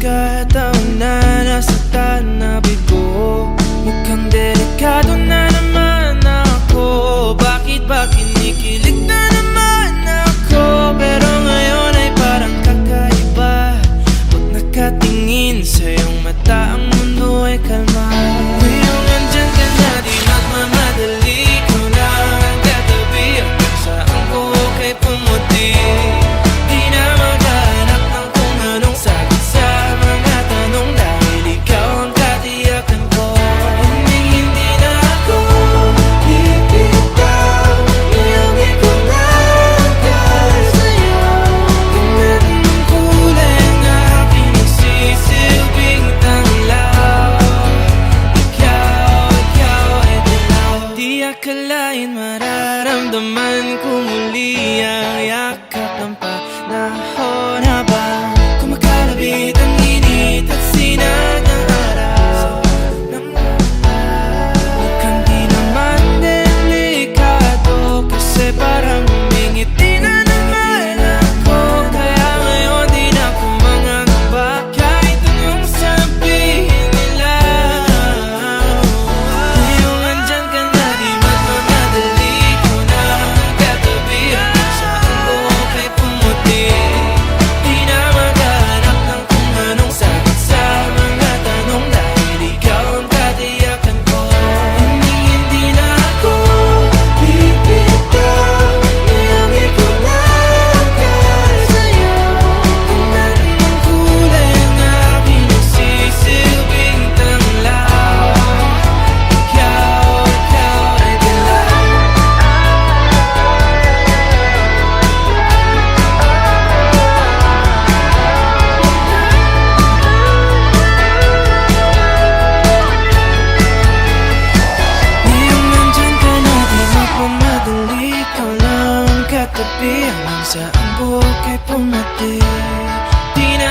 pagkataon na nasaktan na bigo. Mukhang delikado na naman ako. Bakit ba kinikilig na naman ako? Pero ngayon ay parang kakaiba. Pag nakatingin sa iyong mata, ang mundo ay kalma. Ngayong andyan ka na, di magmamadali. Ikaw na ang katabi, hanggang sa ang buhok ay pumuti. Di na maghanap ng kung anong sagot sa mga tanong, dahil ikaw ang katiyakan ko. Hindi na ako bibitaw, ngayong ikaw na ang sa'yo. Tingnan mong kulay ang aking nagsisilbing tanglaw. Ikaw ay dilaw. Di akalain mararamdaman ko muli ang yakap ng panahon, habang kumakalabit ang init at sinag ng araw. Mukhang di naman delikado, kasi parang humingiti na naman ako. Kaya ngayon di na ako mangangamba, kahit anong sabihin nila. Ngayong andyan ka na, di magmamadali. Ikaw na ang katabi, hanggang sa ang buhok ay pumuti. Di na maghanap ng kung anong sagot sa mga tanong, dahil ikaw ang katiyakan ko. Hindi na ako bibitaw, ngayong ikaw na ang sa'yo. Tingnan mong kulay ang aking nagsisilbing tanglaw. Ikaw ay dilaw. Ngayong nandyan ka na, di magmamadali. Ikaw lang ang katabi, hanggang sa ang buhok ay pumati. Di na